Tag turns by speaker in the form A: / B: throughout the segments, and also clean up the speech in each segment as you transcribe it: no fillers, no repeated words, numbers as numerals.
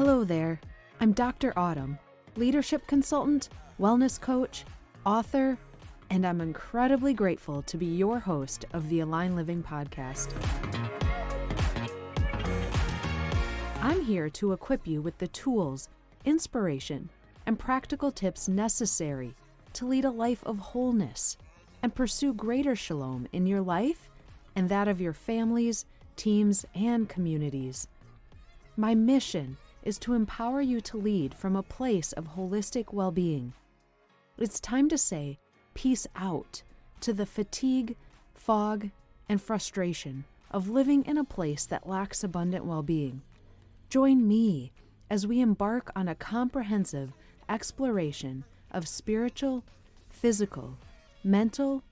A: Hello there. I'm Dr. Autumn, leadership consultant, wellness coach, author, and I'm incredibly grateful to be your host of the Align Living podcast. I'm here to equip you with the tools, inspiration, and practical tips necessary to lead a life of wholeness and pursue greater shalom in your life and that of your families, teams, and communities. My mission is to empower you to lead from a place of holistic well-being. It's time to say peace out to the fatigue, fog, and frustration of living in a place that lacks abundant well-being. Join me as we embark on a comprehensive exploration of spiritual, physical, mental,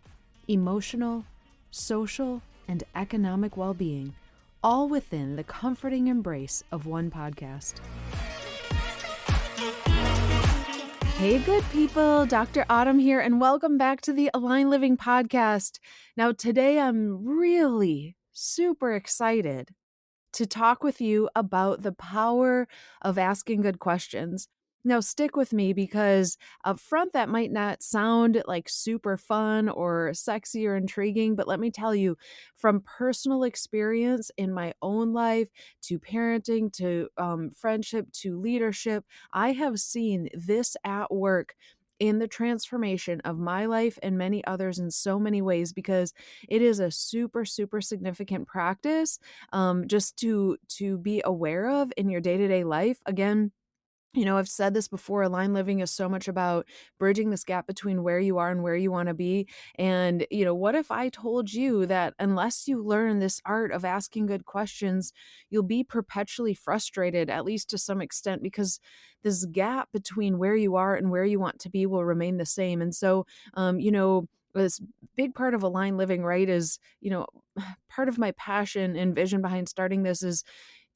A: emotional, social, and economic well-being, all within the comforting embrace of one podcast. Hey, good people, Dr. Autumn here, and welcome back to the Align Living podcast. Now, today I'm really super excited to talk with you about the power of asking good questions. Now, stick with me because up front that might not sound like super fun or sexy or intriguing, but let me tell you, from personal experience in my own life to parenting to friendship to leadership, I have seen this at work in the transformation of my life and many others in so many ways, because it is a super, super significant practice just to be aware of in your day-to-day life. Again, I've said this before, Align Living is so much about bridging this gap between where you are and where you want to be. And, what if I told you that unless you learn this art of asking good questions, you'll be perpetually frustrated, at least to some extent, because this gap between where you are and where you want to be will remain the same. And so, this big part of Align Living, right, is, part of my passion and vision behind starting this is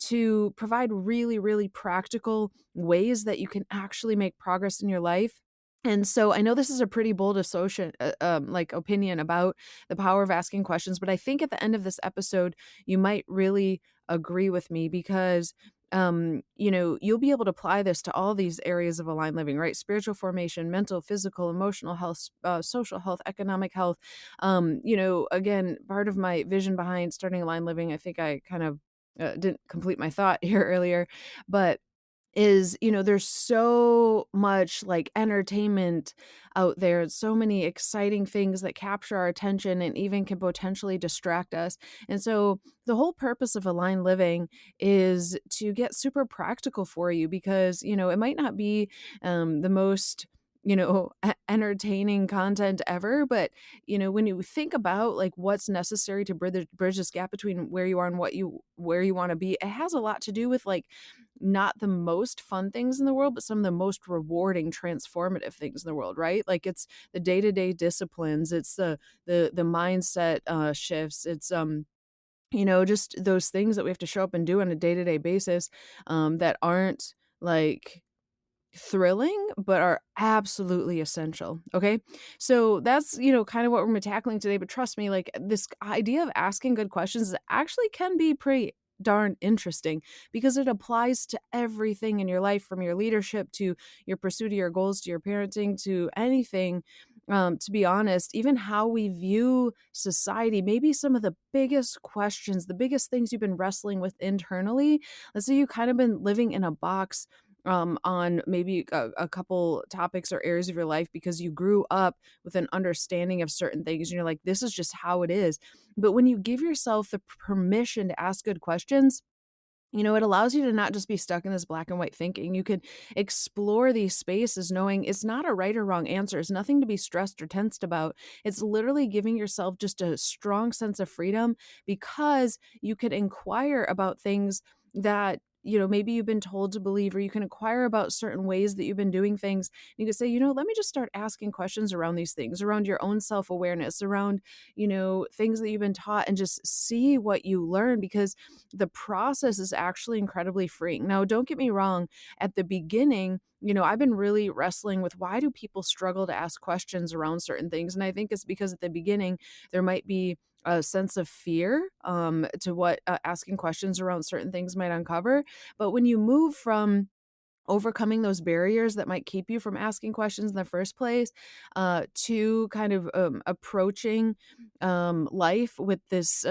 A: to provide really, really practical ways that you can actually make progress in your life. And so I know this is a pretty bold opinion about the power of asking questions, but I think at the end of this episode, you might really agree with me because you'll be able to apply this to all these areas of aligned living, right? Spiritual formation, mental, physical, emotional health, social health, economic health. Again, part of my vision behind starting aligned living, I think I kind of didn't complete my thought here earlier, but there's so much like entertainment out there, so many exciting things that capture our attention and even can potentially distract us. And so the whole purpose of Align Living is to get super practical for you because, it might not be the most entertaining content ever. But, when you think about like what's necessary to bridge this gap between where you are and where you want to be, it has a lot to do with like not the most fun things in the world, but some of the most rewarding, transformative things in the world, right? Like it's the day-to-day disciplines, it's the mindset shifts, it's just those things that we have to show up and do on a day-to-day basis that aren't like thrilling, but are absolutely essential. Okay. So that's, kind of what we're tackling today. But trust me, like this idea of asking good questions actually can be pretty darn interesting because it applies to everything in your life, from your leadership to your pursuit of your goals, to your parenting, to anything. To be honest, even how we view society, maybe some of the biggest questions, the biggest things you've been wrestling with internally. Let's say you've kind of been living in a box on maybe a couple topics or areas of your life because you grew up with an understanding of certain things and you're like, this is just how it is. But when you give yourself the permission to ask good questions, it allows you to not just be stuck in this black and white thinking. You could explore these spaces knowing it's not a right or wrong answer. It's nothing to be stressed or tensed about. It's literally giving yourself just a strong sense of freedom because you could inquire about things that maybe you've been told to believe, or you can inquire about certain ways that you've been doing things. You can say, let me just start asking questions around these things, around your own self-awareness, around, things that you've been taught, and just see what you learn, because the process is actually incredibly freeing. Now, don't get me wrong. At the beginning, I've been really wrestling with why do people struggle to ask questions around certain things? And I think it's because at the beginning, there might be a sense of fear to what asking questions around certain things might uncover. But when you move from overcoming those barriers that might keep you from asking questions in the first place, to kind of approaching life with this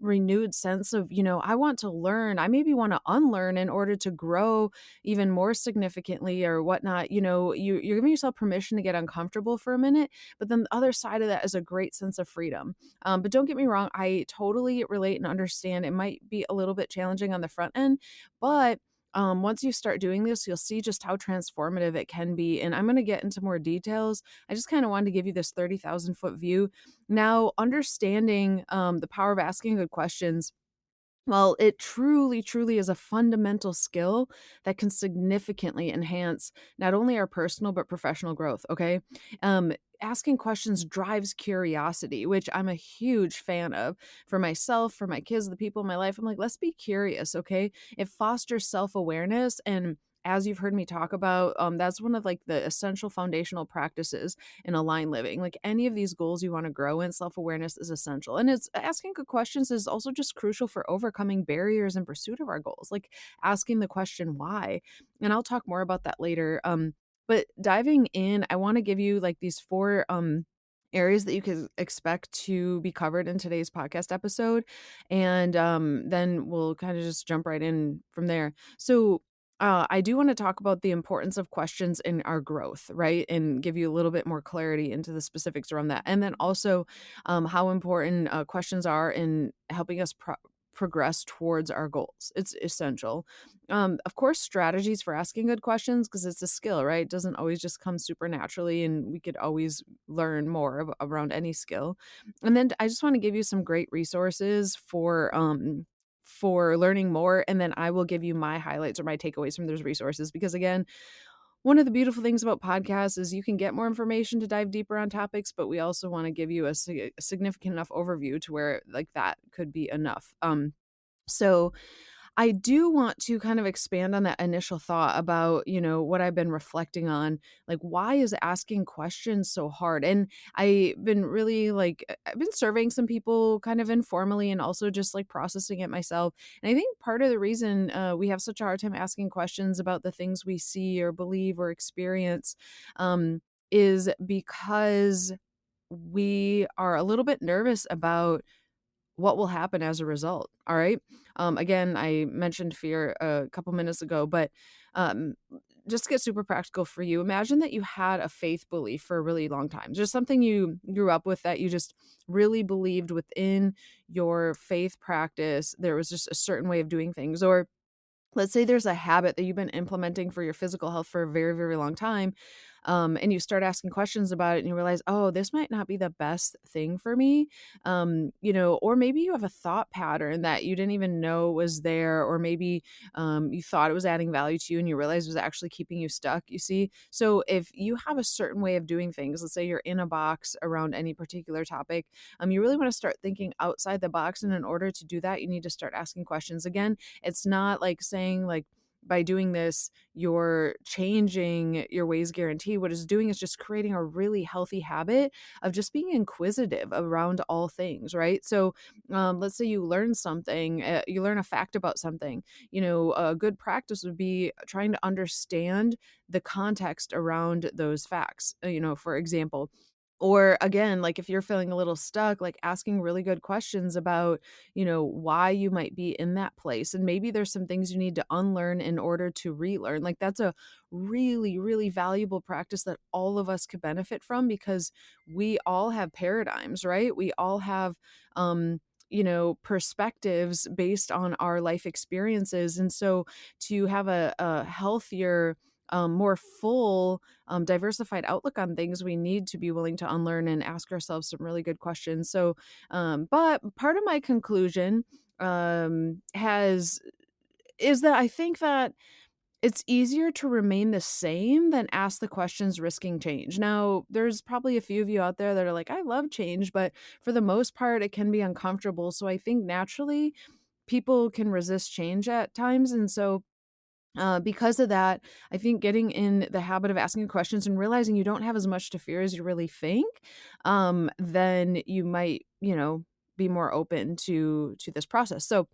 A: renewed sense of, I want to learn. I maybe want to unlearn in order to grow even more significantly or whatnot. You're giving yourself permission to get uncomfortable for a minute, but then the other side of that is a great sense of freedom. But don't get me wrong, I totally relate and understand it might be a little bit challenging on the front end, but once you start doing this, you'll see just how transformative it can be. And I'm going to get into more details. I just kind of wanted to give you this 30,000-foot view. Now, understanding the power of asking good questions, well, it truly, truly is a fundamental skill that can significantly enhance not only our personal but professional growth. Okay. Um, Asking questions drives curiosity, which I'm a huge fan of for myself, for my kids, the people in my life. I'm like, let's be curious. Okay. It fosters self awareness. And as you've heard me talk about, that's one of like the essential foundational practices in aligned living. Like any of these goals you want to grow in, self-awareness is essential. And it's asking good questions is also just crucial for overcoming barriers in pursuit of our goals, like asking the question why. And I'll talk more about that later. But diving in, I want to give you like these four areas that you could expect to be covered in today's podcast episode. And then we'll kind of just jump right in from there. So I do want to talk about the importance of questions in our growth, right? And give you a little bit more clarity into the specifics around that. And then also how important questions are in helping us progress towards our goals. It's essential. Of course, strategies for asking good questions, because it's a skill, right? It doesn't always just come supernaturally, and we could always learn more around any skill. And then I just want to give you some great resources for learning more, and then I will give you my highlights or my takeaways from those resources, because again, one of the beautiful things about podcasts is you can get more information to dive deeper on topics, but we also want to give you a significant enough overview to where like that could be enough. So I do want to kind of expand on that initial thought about, what I've been reflecting on. Like, why is asking questions so hard? And I've been really like, I've been surveying some people kind of informally and also just like processing it myself. And I think part of the reason we have such a hard time asking questions about the things we see or believe or experience is because we are a little bit nervous about what will happen as a result. All right. Again, I mentioned fear a couple minutes ago, but um, just to get super practical for you, imagine that you had a faith belief for a really long time, just something you grew up with that you just really believed within your faith practice. There was just a certain way of doing things. Or let's say there's a habit that you've been implementing for your physical health for a very, very long time. And you start asking questions about it and you realize, oh, this might not be the best thing for me. Or maybe you have a thought pattern that you didn't even know was there, or maybe you thought it was adding value to you and you realize it was actually keeping you stuck, you see? So if you have a certain way of doing things, let's say you're in a box around any particular topic, you really want to start thinking outside the box. And in order to do that, you need to start asking questions. Again, it's not like saying like by doing this, you're changing your ways guarantee. What it's doing is just creating a really healthy habit of just being inquisitive around all things, right? So let's say you learn something, you learn a fact about something. A good practice would be trying to understand the context around those facts. For example, or again, like if you're feeling a little stuck, like asking really good questions about, why you might be in that place. And maybe there's some things you need to unlearn in order to relearn. Like that's a really, really valuable practice that all of us could benefit from, because we all have paradigms, right? We all have, perspectives based on our life experiences. And so to have a healthier, more full, diversified outlook on things, we need to be willing to unlearn and ask ourselves some really good questions. So, but part of my conclusion has is that I think that it's easier to remain the same than ask the questions risking change. Now, there's probably a few of you out there that are like, I love change, but for the most part, it can be uncomfortable. So I think naturally people can resist change at times. And so because of that, I think getting in the habit of asking questions and realizing you don't have as much to fear as you really think, then you might, be more open to this process. So,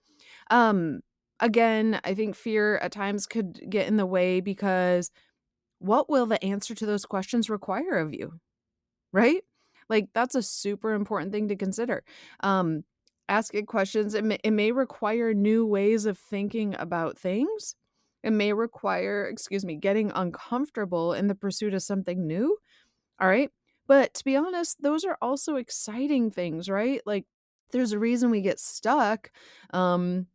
A: um, again, I think fear at times could get in the way because what will the answer to those questions require of you? Right? Like, that's a super important thing to consider. Um, Asking questions, it may require new ways of thinking about things. It may require, excuse me, getting uncomfortable in the pursuit of something new. All right. But to be honest, those are also exciting things, right? Like, there's a reason we get stuck, and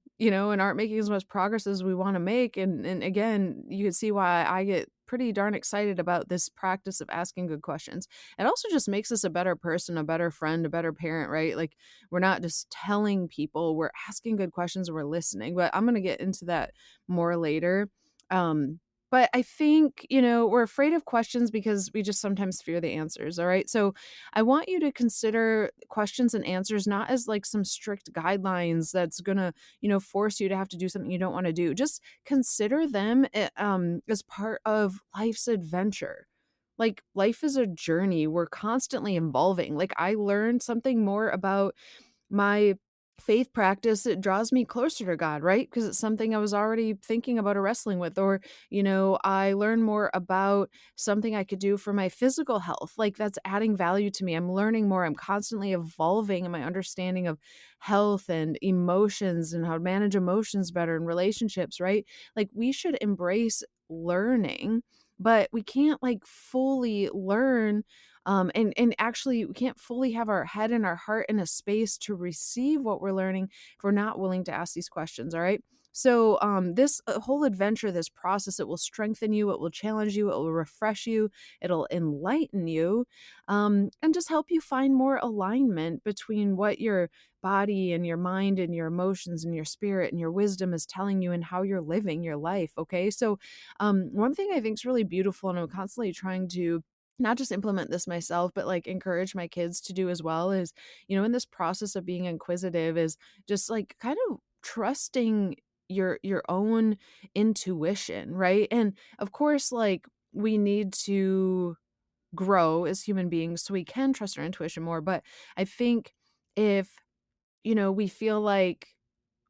A: aren't making as much progress as we want to make. And again, you can see why I get pretty darn excited about this practice of asking good questions. It also just makes us a better person, a better friend, a better parent, right? Like, we're not just telling people, we're asking good questions and we're listening. But I'm gonna get into that more later. Um, but I think, we're afraid of questions because we just sometimes fear the answers. All right. So I want you to consider questions and answers not as like some strict guidelines that's going to, force you to have to do something you don't want to do. Just consider them as part of life's adventure. Like, life is a journey. We're constantly evolving. Like, I learned something more about my faith practice. It draws me closer to God, right? Because it's something I was already thinking about or wrestling with. Or, I learn more about something I could do for my physical health. Like, that's adding value to me. I'm learning more. I'm constantly evolving in my understanding of health and emotions and how to manage emotions better in relationships, right? Like, we should embrace learning, but we can't like fully learn, and actually we can't fully have our head and our heart in a space to receive what we're learning if we're not willing to ask these questions. All right. So this whole adventure, this process, it will strengthen you, it will challenge you, it will refresh you, it'll enlighten you, and just help you find more alignment between what your body and your mind and your emotions and your spirit and your wisdom is telling you and how you're living your life. Okay. So one thing I think is really beautiful, and I'm constantly trying to not just implement this myself, but like encourage my kids to do as well, is, in this process of being inquisitive, is just like kind of trusting your own intuition, right? And of course, like, we need to grow as human beings so we can trust our intuition more. But I think if, we feel like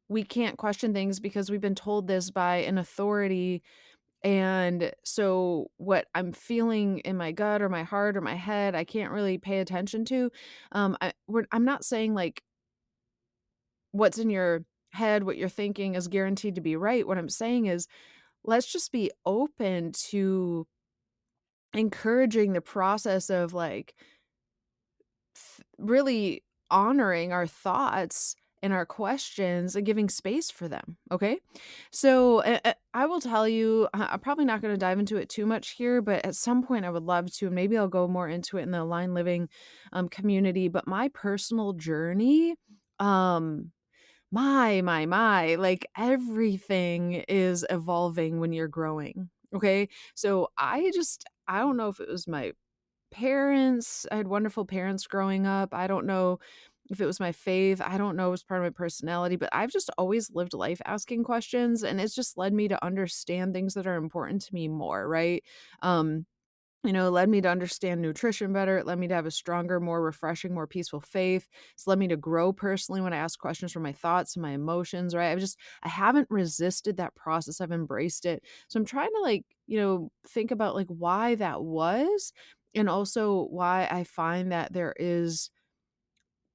A: we can't question things because we've been told this by an authority, and so what I'm feeling in my gut or my heart or my head, I can't really pay attention to. I'm not saying like what's in your head, what you're thinking is guaranteed to be right. What I'm saying is, let's just be open to encouraging the process of like really honoring our thoughts and our questions and giving space for them. Okay. So I will tell you, I'm probably not going to dive into it too much here, but at some point I would love to, and maybe I'll go more into it in the Align Living community. But my personal journey, um, my, like, everything is evolving when you're growing. Okay. So I don't know if it was my parents. I had wonderful parents growing up. I don't know if it was my faith. I don't know if it was part of my personality, but I've just always lived life asking questions, and it's just led me to understand things that are important to me more, right? Um, it led me to understand nutrition better. It led me to have a stronger, more refreshing, more peaceful faith. It's led me to grow personally when I ask questions for my thoughts and my emotions, right? I haven't resisted that process. I've embraced it. So I'm trying to like, think about like why that was, and also why I find that there is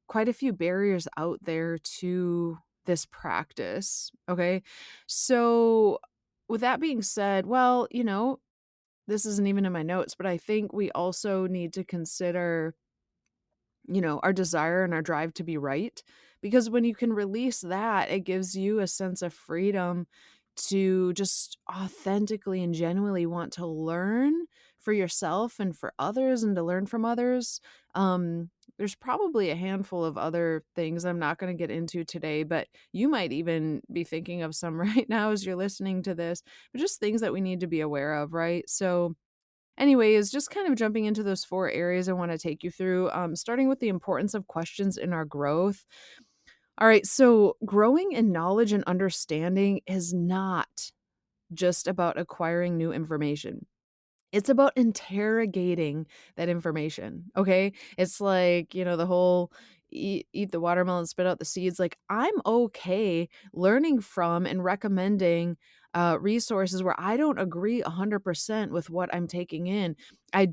A: quite a few barriers out there to this practice. Okay. So with that being said, well, this isn't even in my notes, but I think we also need to consider, our desire and our drive to be right. Because when you can release that, it gives you a sense of freedom to just authentically and genuinely want to learn for yourself and for others and to learn from others. There's probably a handful of other things I'm not going to get into today, but you might even be thinking of some right now as you're listening to this, but just things that we need to be aware of, right? So, anyways, just kind of jumping into those four areas I want to take you through, starting with the importance of questions in our growth. All right, so growing in knowledge and understanding is not just about acquiring new information. It's about interrogating that information, okay? It's like, the whole eat the watermelon, spit out the seeds. Like, I'm okay learning from and recommending resources where I don't agree 100% with what I'm taking in. I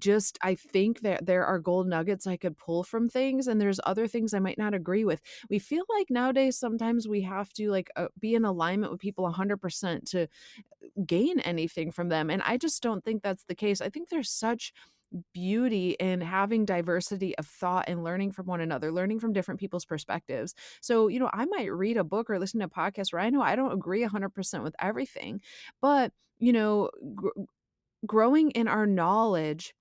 A: think that there are gold nuggets I could pull from things, and there's other things I might not agree with. We feel like nowadays sometimes we have to like be in alignment with people 100% to gain anything from them. And I just don't think that's the case. I think there's such beauty in having diversity of thought and learning from one another, learning from different people's perspectives. So, I might read a book or listen to a podcast where I know I don't agree 100% with everything, but, growing in our knowledge,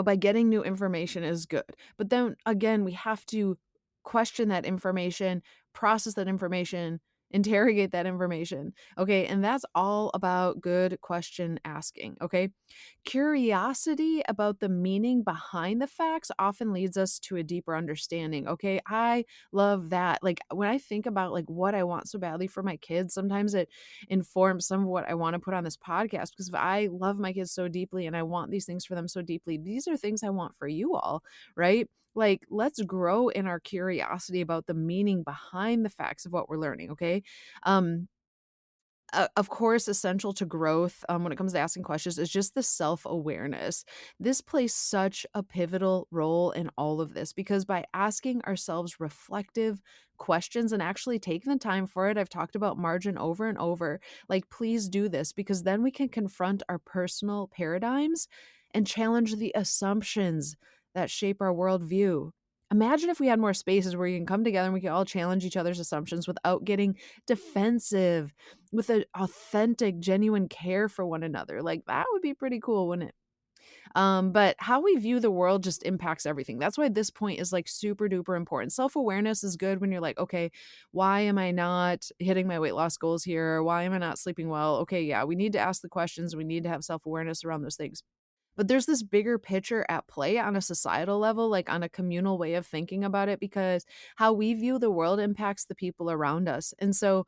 A: by getting new information is good. But then again, we have to question that information, process that information, interrogate that information. Okay. And that's all about good question asking. Okay. Curiosity about the meaning behind the facts often leads us to a deeper understanding. Okay. I love that. Like when I think about like what I want so badly for my kids, sometimes it informs some of what I want to put on this podcast, because if I love my kids so deeply and I want these things for them so deeply, these are things I want for you all, right? Like, let's grow in our curiosity about the meaning behind the facts of what we're learning, okay? Um, of course, essential to growth when it comes to asking questions is just the self awareness. This plays such a pivotal role in all of this because by asking ourselves reflective questions and actually taking the time for it, I've talked about margin over and over. Like, please do this because then we can confront our personal paradigms and challenge the assumptions that shape our worldview. Imagine if we had more spaces where you can come together and we can all challenge each other's assumptions without getting defensive, with an authentic, genuine care for one another. Like, that would be pretty cool, wouldn't it? But how we view the world just impacts everything. That's why this point is like super duper important. Self-awareness is good when you're like, okay, why am I not hitting my weight loss goals here? Why am I not sleeping well? Okay, yeah, we need to ask the questions. We need to have self-awareness around those things. But there's this bigger picture at play on a societal level, like on a communal way of thinking about it, because how we view the world impacts the people around us. And so,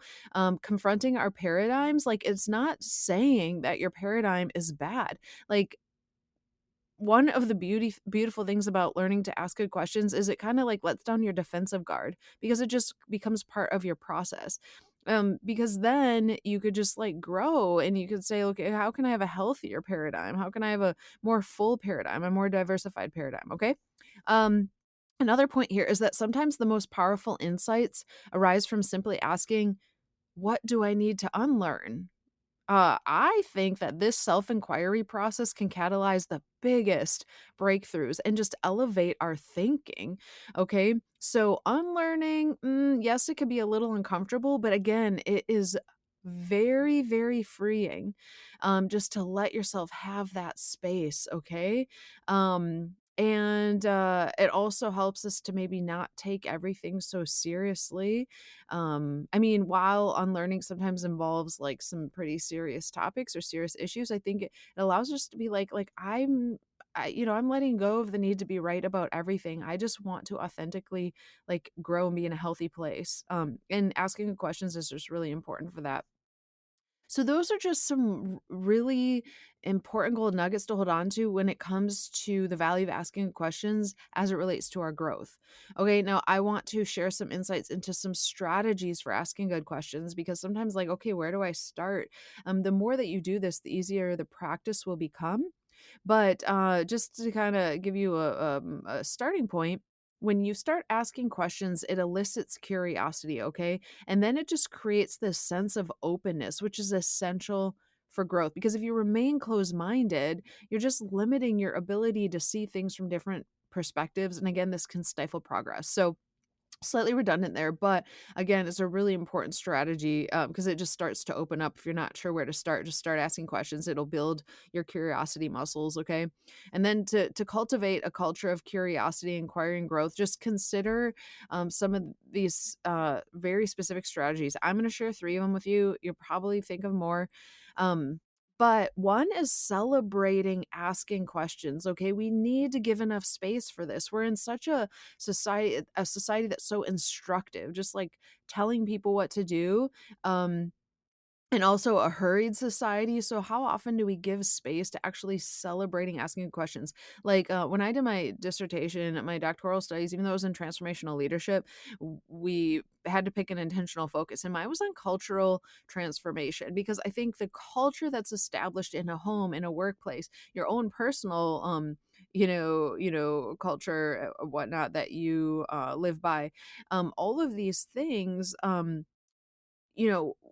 A: confronting our paradigms, like it's not saying that your paradigm is bad. Like, one of the beautiful things about learning to ask good questions is it kind of like lets down your defensive guard because it just becomes part of your process. Because then you could just like grow and you could say, okay, how can I have a healthier paradigm? How can I have a more full paradigm, a more diversified paradigm? Okay. Um, Another point here is that sometimes the most powerful insights arise from simply asking, what do I need to unlearn? I think that this self inquiry process can catalyze the biggest breakthroughs and just elevate our thinking. Okay. So, unlearning, yes, it could be a little uncomfortable, but again, it is very, very freeing just to let yourself have that space. Okay. And it also helps us to maybe not take everything so seriously. I mean, while unlearning sometimes involves like some pretty serious topics or serious issues, I think it allows us to be like I'm letting go of the need to be right about everything. I just want to authentically like grow and be in a healthy place. And asking questions is just really important for that. So those are just some really important gold nuggets to hold on to when it comes to the value of asking questions as it relates to our growth. Okay, now I want to share some insights into some strategies for asking good questions because sometimes like, okay, where do I start? The more that you do this, the easier the practice will become. But just to kind of give you a starting point, when you start asking questions, it elicits curiosity, okay? And then it just creates this sense of openness, which is essential for growth. Because if you remain closed minded, you're just limiting your ability to see things from different perspectives. And again, this can stifle progress. So, slightly redundant there, but again, it's a really important strategy because it just starts to open up. If you're not sure where to start, just start asking questions. It'll build your curiosity muscles, okay? And then to cultivate a culture of curiosity, inquiry, and growth, just consider some of these very specific strategies. I'm going to share three of them with you. You'll probably think of more. Um, but one is celebrating asking questions. Okay, we need to give enough space for this. We're in such a society that's so instructive, just like telling people what to do. um and also a hurried society. So how often do we give space to actually celebrating asking questions? Like when I did my dissertation, my doctoral studies, even though it was in transformational leadership, we had to pick an intentional focus, and mine was on cultural transformation, because I think the culture that's established in a home, in a workplace, your own personal culture, whatnot, that you live by, all of these things,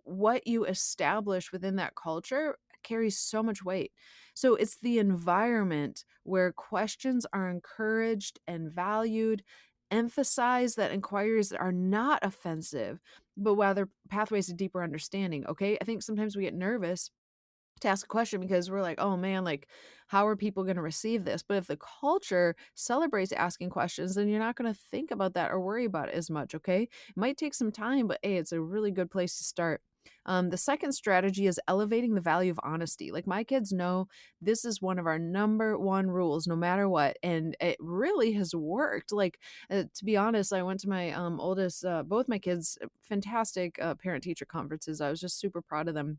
A: what you establish within that culture carries so much weight. So it's the environment where questions are encouraged and valued. Emphasize that inquiries are not offensive, but rather pathways to deeper understanding. Okay. I think sometimes we get nervous to ask a question because we're like, oh man, like, how are people going to receive this? But if the culture celebrates asking questions, then you're not going to think about that or worry about it as much. Okay. It might take some time, but hey, it's a really good place to start. The second strategy is elevating the value of honesty. Like, my kids know this is one of our number one rules, no matter what. And it really has worked. Like, to be honest, I went to my oldest, both my kids, fantastic parent teacher conferences. I was just super proud of them.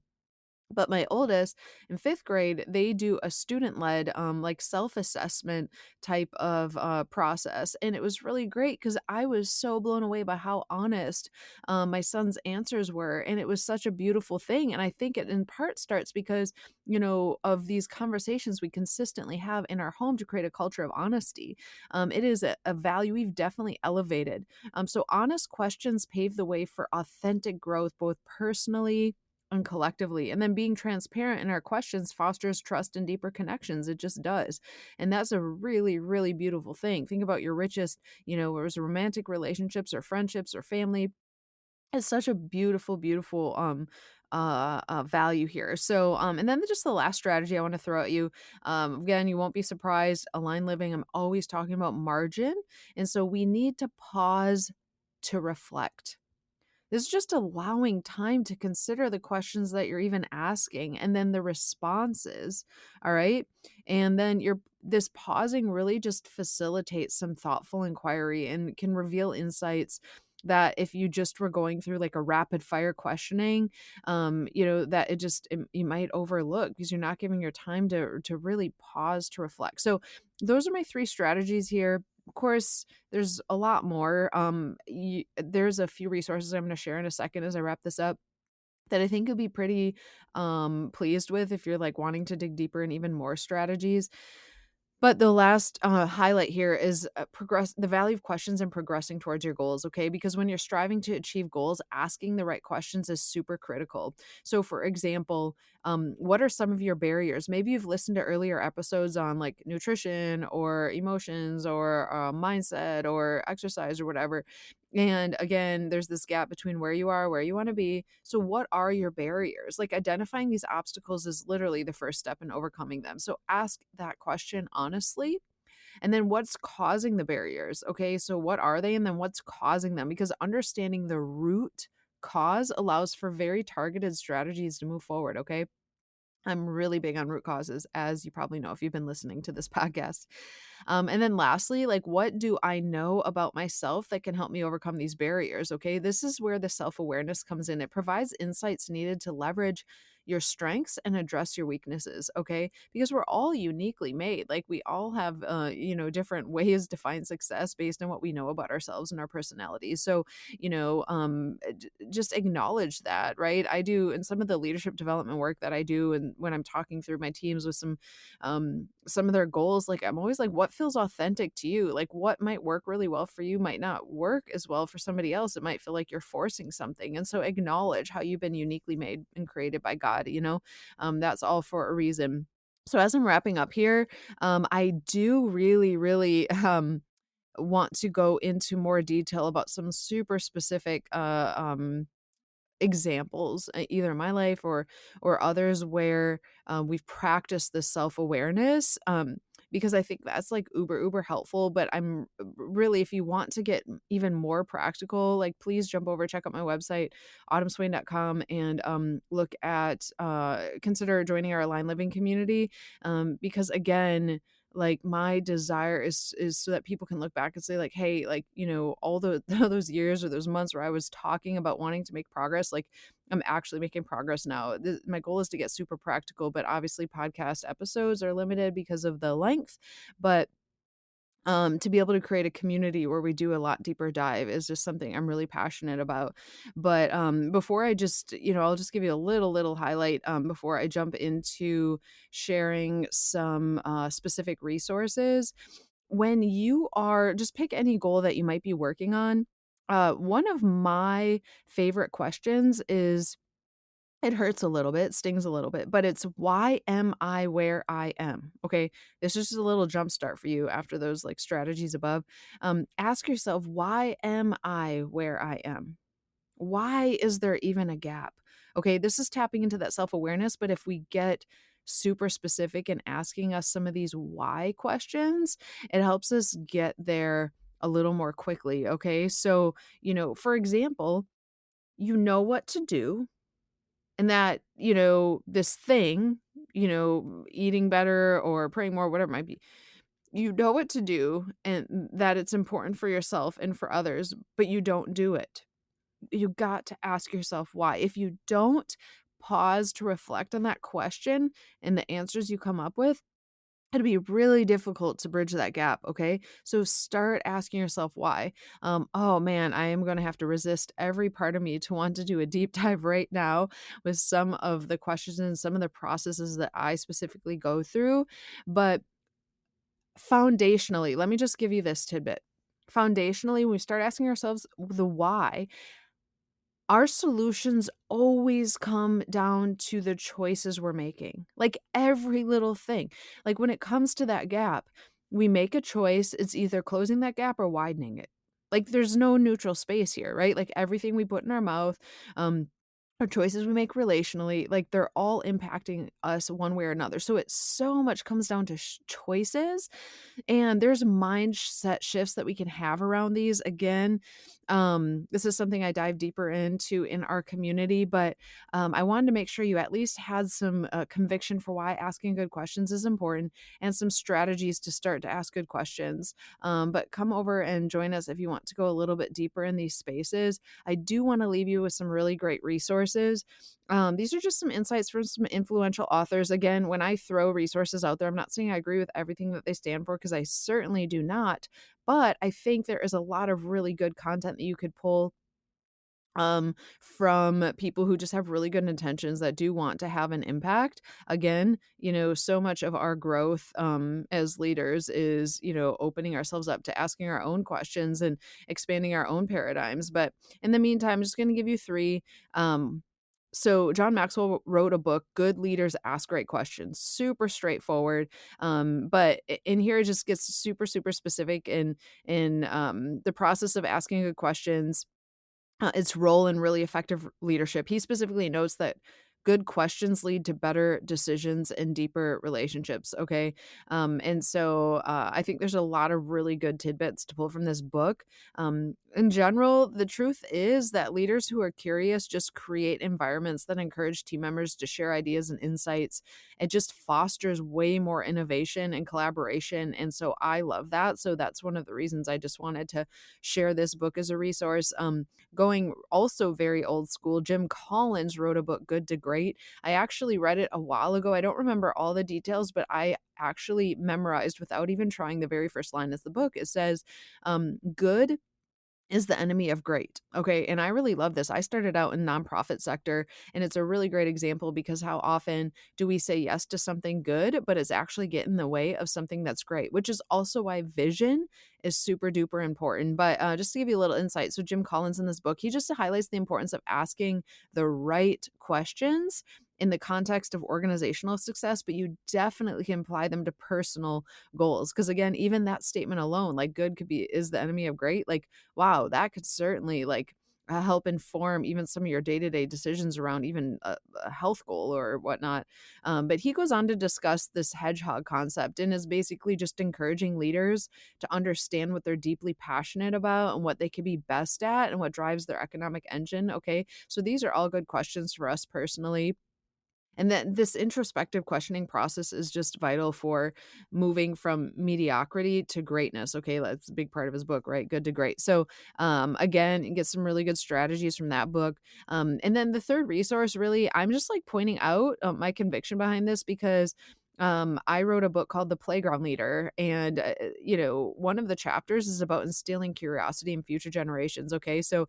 A: But my oldest, in 5th grade, they do a student-led, like, self-assessment type of, process, and it was really great because I was so blown away by how honest, my son's answers were, and it was such a beautiful thing, and I think it in part starts because, of these conversations we consistently have in our home to create a culture of honesty. It is a value we've definitely elevated. So honest questions pave the way for authentic growth, both personally and collectively. And then being transparent in our questions fosters trust and deeper connections. It just does. And that's a really, really beautiful thing. Think about your richest, whether it's romantic relationships or friendships or family. It's such a beautiful, beautiful value here. So and then just the last strategy I want to throw at you. Again, you won't be surprised. Align living, I'm always talking about margin. And so we need to pause to reflect. This is just allowing time to consider the questions that you're even asking and then the responses. All right. And then this pausing really just facilitates some thoughtful inquiry and can reveal insights that if you just were going through like a rapid fire questioning, that you might overlook because you're not giving your time to really pause to reflect. So those are my three strategies here. Of course, there's a lot more. There's a few resources I'm going to share in a second as I wrap this up that I think you'll be pretty pleased with if you're like wanting to dig deeper in even more strategies. But the last highlight here is the value of questions and progressing towards your goals, okay? Because when you're striving to achieve goals, asking the right questions is super critical. So, for example, what are some of your barriers? Maybe you've listened to earlier episodes on like nutrition or emotions or mindset or exercise or whatever. And again, there's this gap between where you are, where you want to be. So, what are your barriers? Like, identifying these obstacles is literally the first step in overcoming them. So, ask that question honestly. And then, what's causing the barriers? Okay. So, what are they? And then, what's causing them? Because understanding the root cause allows for very targeted strategies to move forward. Okay. I'm really big on root causes, as you probably know if you've been listening to this podcast. And then lastly, like, what do I know about myself that can help me overcome these barriers? Okay. This is where the self awareness comes in. It provides insights needed to leverage your strengths and address your weaknesses. Okay. Because we're all uniquely made. Like, we all have, different ways to find success based on what we know about ourselves and our personalities. So, just acknowledge that, right? I do in some of the leadership development work that I do, and when I'm talking through my teams with some of their goals, like, I'm always like, what feels authentic to you? Like, what might work really well for you might not work as well for somebody else. It might feel like you're forcing something. And so acknowledge how you've been uniquely made and created by God, that's all for a reason. So as I'm wrapping up here, I do really, really want to go into more detail about some super specific examples, either in my life or others, where we've practiced this self-awareness, because I think that's like uber helpful. But I'm really, if you want to get even more practical, like, please jump over, check out my website, autumnswain.com, and consider joining our Align Living community, because again, Like, my desire is so that people can look back and say, like, hey, like, all the those years or those months where I was talking about wanting to make progress, like, I'm actually making progress now. My goal is to get super practical, but obviously podcast episodes are limited because of the length. But to be able to create a community where we do a lot deeper dive is just something I'm really passionate about. But before I just, I'll just give you a little highlight before I jump into sharing some specific resources. When you are, just pick any goal that you might be working on. One of my favorite questions is, it hurts a little bit, stings a little bit, but it's, why am I where I am? Okay. This is just a little jump start for you after those like strategies above. Ask yourself, why am I where I am? Why is there even a gap? Okay. This is tapping into that self awareness. But if we get super specific and asking us some of these why questions, it helps us get there a little more quickly. Okay. So, for example, you know what to do, and that, this thing, eating better or praying more, whatever it might be, you know what to do and that it's important for yourself and for others, but you don't do it. You got to ask yourself why. If you don't pause to reflect on that question and the answers you come up with, it'll be really difficult to bridge that gap. Okay. So start asking yourself why. Oh man, I am going to have to resist every part of me to want to do a deep dive right now with some of the questions and some of the processes that I specifically go through. But foundationally, let me just give you this tidbit. Foundationally, when we start asking ourselves the why, our solutions always come down to the choices we're making. Like every little thing. Like when it comes to that gap, we make a choice, it's either closing that gap or widening it. Like there's no neutral space here, right? Like everything we put in our mouth, our choices we make relationally, like they're all impacting us one way or another. So it so much comes down to choices, and there's mindset shifts that we can have around these. Again, this is something I dive deeper into in our community, but I wanted to make sure you at least had some conviction for why asking good questions is important and some strategies to start to ask good questions. But come over and join us if you want to go a little bit deeper in these spaces. I do want to leave you with some really great resources. These are just some insights from some influential authors. Again, when I throw resources out there, I'm not saying I agree with everything that they stand for, because I certainly do not. But I think there is a lot of really good content that you could pull from people who just have really good intentions that do want to have an impact. Again, so much of our growth as leaders is, opening ourselves up to asking our own questions and expanding our own paradigms. But in the meantime, I'm just going to give you three. So John Maxwell wrote a book, Good Leaders Ask Great Questions. Super straightforward. But in here it just gets super specific in the process of asking good questions, its role in really effective leadership. He specifically notes that good questions lead to better decisions and deeper relationships. Okay. And so I think there's a lot of really good tidbits to pull from this book. In general, the truth is that leaders who are curious just create environments that encourage team members to share ideas and insights. It just fosters way more innovation and collaboration. And so I love that. So that's one of the reasons I just wanted to share this book as a resource. Going also very old school, Jim Collins wrote a book, Good to Great. I actually read it a while ago. I don't remember all the details, but I actually memorized without even trying the very first line of the book. It says, good is the enemy of great. Okay. And I really love this. I started out in nonprofit sector, and it's a really great example, because how often do we say yes to something good, but it's actually get in the way of something that's great, which is also why vision is super duper important. But just to give you a little insight. So Jim Collins in this book, he just highlights the importance of asking the right questions in the context of organizational success, but you definitely can apply them to personal goals. Because again, even that statement alone, like good could be is the enemy of great. Like, wow, that could certainly like help inform even some of your day-to-day decisions around even a health goal or whatnot. But he goes on to discuss this hedgehog concept, and is basically just encouraging leaders to understand what they're deeply passionate about and what they can be best at and what drives their economic engine. Okay. So these are all good questions for us personally. And that this introspective questioning process is just vital for moving from mediocrity to greatness. Okay, that's a big part of his book, right? Good to great. So, again, you get some really good strategies from that book. And then the third resource, really, I'm just like pointing out my conviction behind this because I wrote a book called The Playground Leader. And, one of the chapters is about instilling curiosity in future generations. Okay. So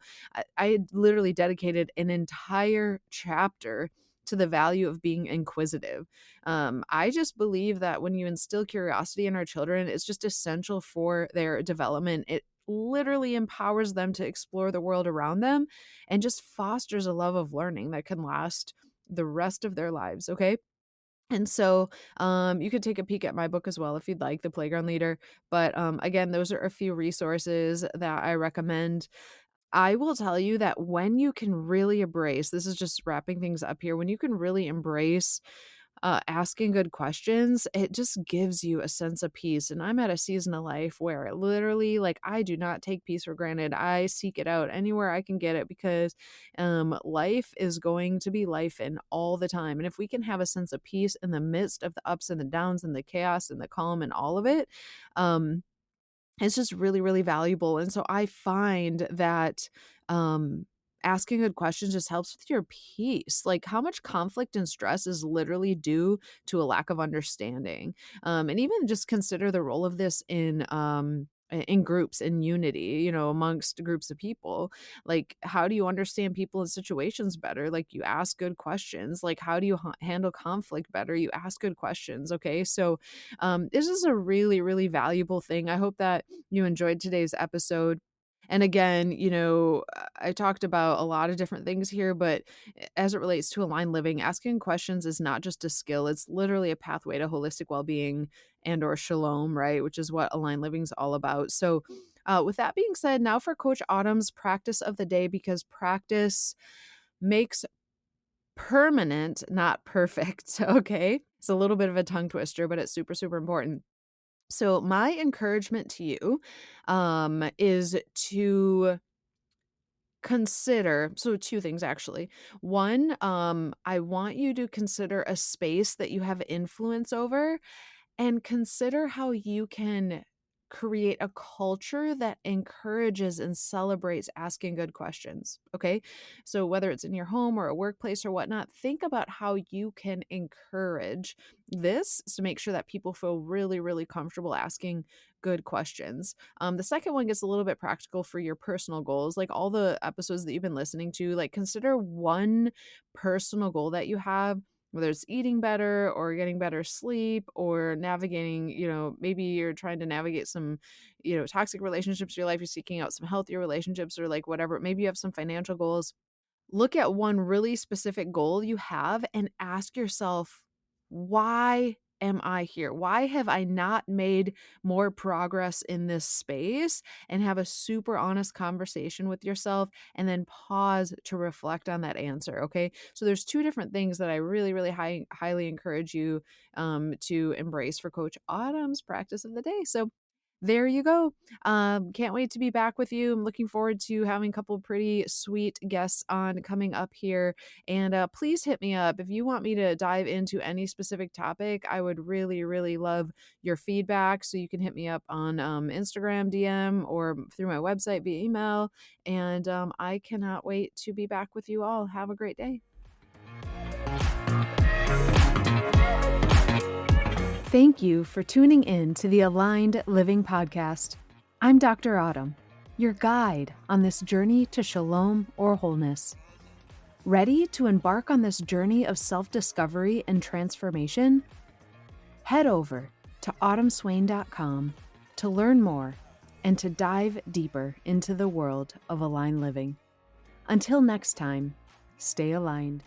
A: I had literally dedicated an entire chapter to the value of being inquisitive. I just believe that when you instill curiosity in our children, it's just essential for their development. It literally empowers them to explore the world around them and just fosters a love of learning that can last the rest of their lives. Okay. And so, you could take a peek at my book as well if you'd like, The Playground Leader. But again, those are a few resources that I recommend. I will tell you that when you can really embrace, this is just wrapping things up here, when you can really embrace asking good questions, it just gives you a sense of peace. And I'm at a season of life where it literally, like, I do not take peace for granted. I seek it out anywhere I can get it because life is going to be life in all the time. And if we can have a sense of peace in the midst of the ups and the downs and the chaos and the calm and all of it, um, it's just really, really valuable. And so I find that asking good questions just helps with your peace. Like, how much conflict and stress is literally due to a lack of understanding. And even just consider the role of this in groups, in unity, amongst groups of people. Like, how do you understand people in situations better? Like, you ask good questions. Like, how do you handle conflict better? You ask good questions. Okay. So this is a really, really valuable thing. I hope that you enjoyed today's episode. And again, I talked about a lot of different things here, but as it relates to aligned living, asking questions is not just a skill. It's literally a pathway to holistic well-being and or shalom, right? Which is what aligned living is all about. So with that being said, now for Coach Autumn's practice of the day, because practice makes permanent, not perfect. Okay. It's a little bit of a tongue twister, but it's super, super important. So my encouragement to you is to consider, so two things actually. One, I want you to consider a space that you have influence over and consider how you can create a culture that encourages and celebrates asking good questions. Okay. So, whether it's in your home or a workplace or whatnot, think about how you can encourage this to make sure that people feel really, really comfortable asking good questions. The second one gets a little bit practical for your personal goals, like all the episodes that you've been listening to. Like, consider one personal goal that you have, whether it's eating better or getting better sleep or navigating, maybe you're trying to navigate some, toxic relationships in your life, you're seeking out some healthier relationships or like whatever. Maybe you have some financial goals. Look at one really specific goal you have and ask yourself, why am I here? Why have I not made more progress in this space? And have a super honest conversation with yourself and then pause to reflect on that answer. Okay. So there's two different things that I really, really highly encourage you to embrace for Coach Autumn's practice of the day. So there you go. Can't wait to be back with you. I'm looking forward to having a couple of pretty sweet guests on coming up here. And please hit me up if you want me to dive into any specific topic. I would really, really love your feedback. So you can hit me up on Instagram DM or through my website via email. And I cannot wait to be back with you all. Have a great day. Thank you for tuning in to the Aligned Living Podcast. I'm Dr. Autumn, your guide on this journey to shalom or wholeness. Ready to embark on this journey of self-discovery and transformation? Head over to autumnswain.com to learn more and to dive deeper into the world of aligned living. Until next time, stay aligned.